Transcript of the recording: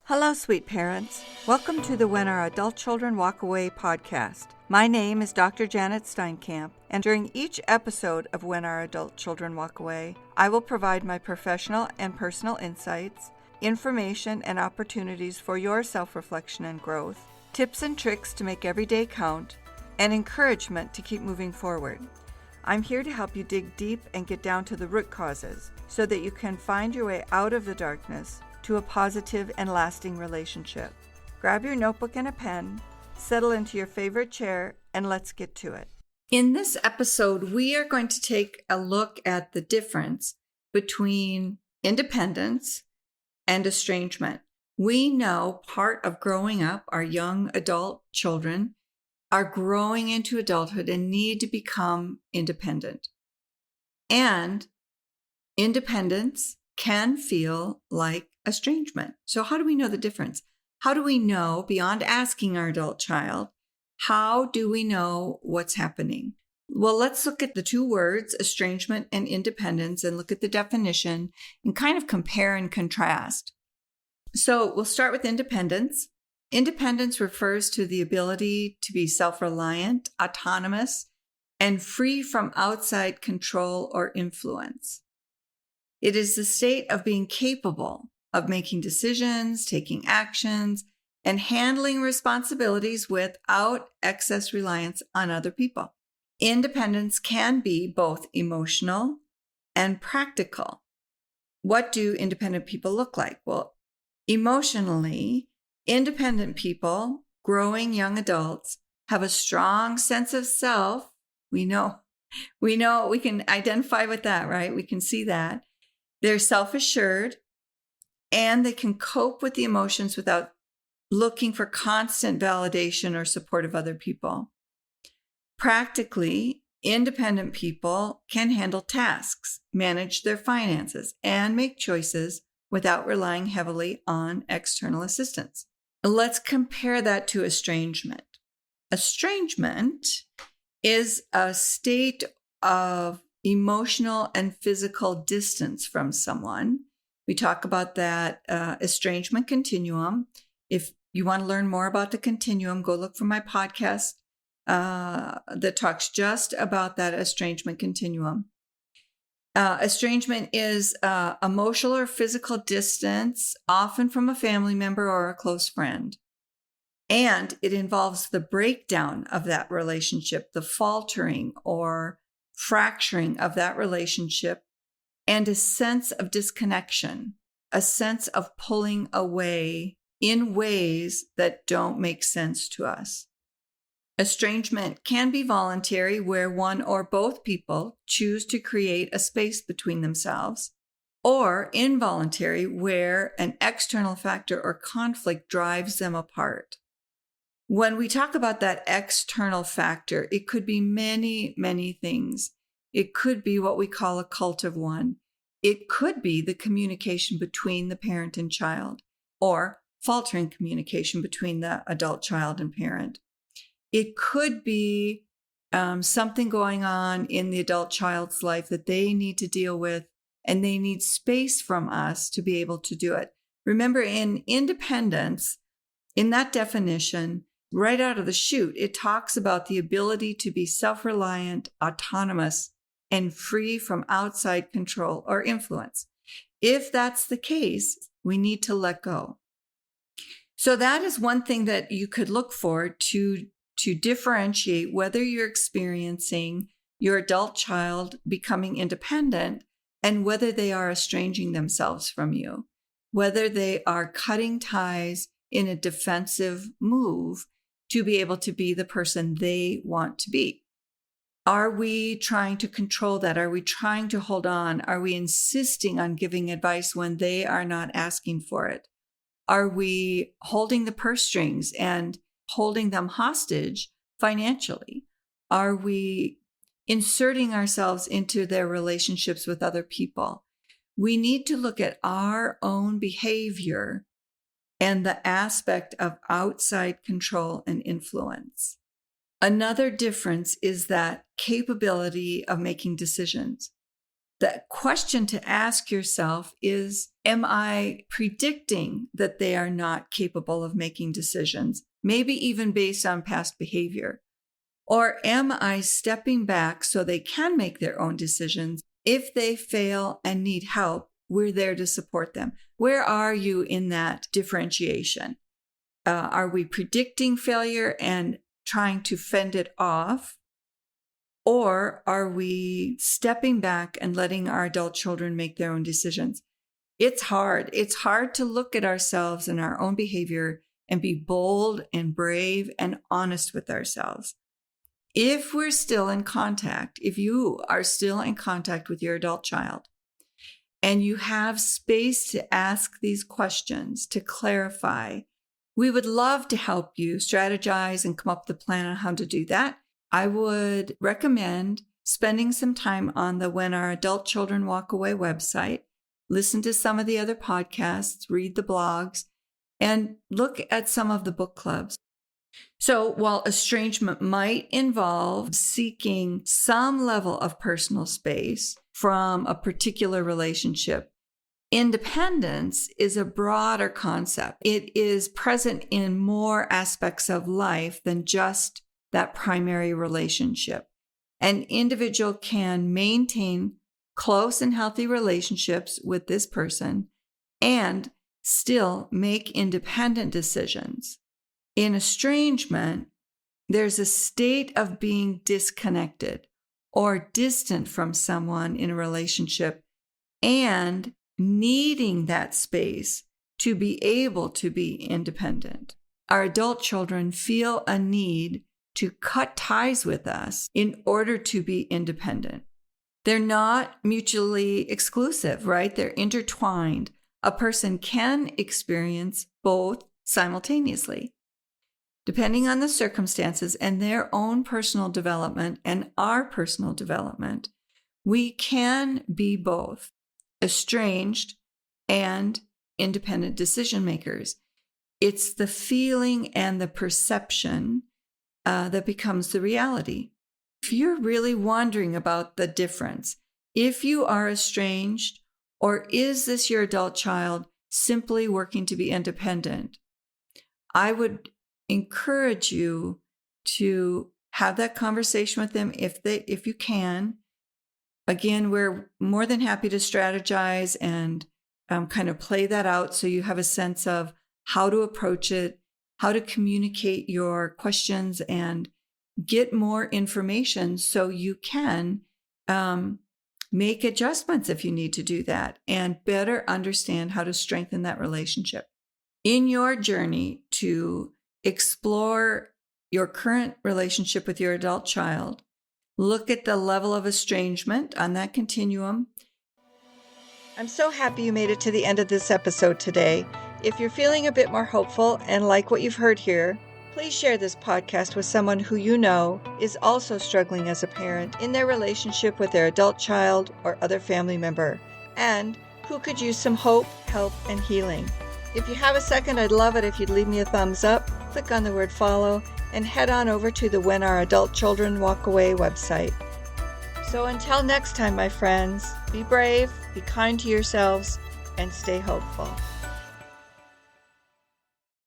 Hello, sweet parents. Welcome to the When Our Adult Children Walk Away podcast. My name is Dr. Janet Steinkamp, and during each episode of When Our Adult Children Walk Away, I will provide my professional and personal insights, information and opportunities for your self-reflection and growth, tips and tricks to make every day count, and encouragement to keep moving forward. I'm here to help you dig deep and get down to the root causes so that you can find your way out of the darkness to a positive and lasting relationship. Grab your notebook and a pen, settle into your favorite chair, and let's get to it. In this episode, we are going to take a look at the difference between independence and estrangement. We know part of growing up, our young adult children are growing into adulthood and need to become independent. And independence can feel like estrangement. So how do we know the difference? How do we know, beyond asking our adult child, how do we know what's happening? Well, let's look at the two words, estrangement and independence, and look at the definition and kind of compare and contrast. So we'll start with independence. Independence refers to the ability to be self-reliant, autonomous, and free from outside control or influence. It is the state of being capable of making decisions, taking actions, and handling responsibilities without excess reliance on other people. Independence can be both emotional and practical. What do independent people look like? Well, emotionally, independent people, growing young adults, have a strong sense of self. We know, we can identify with that, right? We can see that. They're self-assured, and they can cope with the emotions without looking for constant validation or support of other people. Practically, independent people can handle tasks, manage their finances, and make choices without relying heavily on external assistance. Let's compare that to estrangement. Estrangement is a state of emotional and physical distance from someone. We talk about that estrangement continuum. If you want to learn more about the continuum, go look for my podcast that talks just about that estrangement continuum. Estrangement is emotional or physical distance, often from a family member or a close friend. And it involves the breakdown of that relationship, the faltering or fracturing of that relationship, and a sense of disconnection, a sense of pulling away in ways that don't make sense to us. Estrangement can be voluntary, where one or both people choose to create a space between themselves, or involuntary, where an external factor or conflict drives them apart. When we talk about that external factor, it could be many, many things. It could be what we call a cult of one. It could be the communication between the parent and child, or faltering communication between the adult child and parent. It could be something going on in the adult child's life that they need to deal with, and they need space from us to be able to do it. Remember, in independence, in that definition, right out of the chute, it talks about the ability to be self-reliant, autonomous, and free from outside control or influence. If that's the case, we need to let go. So that is one thing that you could look for to differentiate whether you're experiencing your adult child becoming independent and whether they are estranging themselves from you, whether they are cutting ties in a defensive move to be able to be the person they want to be. Are we trying to control that? Are we trying to hold on? Are we insisting on giving advice when they are not asking for it? Are we holding the purse strings and holding them hostage financially? Are we inserting ourselves into their relationships with other people? We need to look at our own behavior and the aspect of outside control and influence. Another difference is that capability of making decisions. The question to ask yourself is, am I predicting that they are not capable of making decisions, maybe even based on past behavior? Or am I stepping back so they can make their own decisions? If they fail and need help, we're there to support them. Where are you in that differentiation? Are we predicting failure and trying to fend it off? Or are we stepping back and letting our adult children make their own decisions? It's hard. It's hard to look at ourselves and our own behavior and be bold and brave and honest with ourselves. If we're still in contact, if you are still in contact with your adult child and you have space to ask these questions, to clarify, we would love to help you strategize and come up with a plan on how to do that. I would recommend spending some time on the When Our Adult Children Walk Away website, listen to some of the other podcasts, read the blogs, and look at some of the book clubs. So while estrangement might involve seeking some level of personal space from a particular relationship, independence is a broader concept. It is present in more aspects of life than just that primary relationship. An individual can maintain close and healthy relationships with this person and still make independent decisions. In estrangement, there's a state of being disconnected or distant from someone in a relationship and needing that space to be able to be independent. Our adult children feel a need to cut ties with us in order to be independent. They're not mutually exclusive, right? They're intertwined. A person can experience both simultaneously. Depending on the circumstances and their own personal development and our personal development, we can be both estranged and independent decision makers. It's the feeling and the perception that becomes the reality. If you're really wondering about the difference, if you are estranged, or is this your adult child simply working to be independent, I would encourage you to have that conversation with them if you can. Again, we're more than happy to strategize and kind of play that out so you have a sense of how to approach it, how to communicate your questions and get more information so you can make adjustments if you need to do that and better understand how to strengthen that relationship. In your journey to explore your current relationship with your adult child, look at the level of estrangement on that continuum. I'm so happy you made it to the end of this episode today. If you're feeling a bit more hopeful and like what you've heard here, please share this podcast with someone who you know is also struggling as a parent in their relationship with their adult child or other family member, and who could use some hope, help, and healing. If you have a second, I'd love it if you'd leave me a thumbs up, click on the word follow, and head on over to the When Our Adult Children Walk Away website. So until next time, my friends, be brave, be kind to yourselves, and stay hopeful.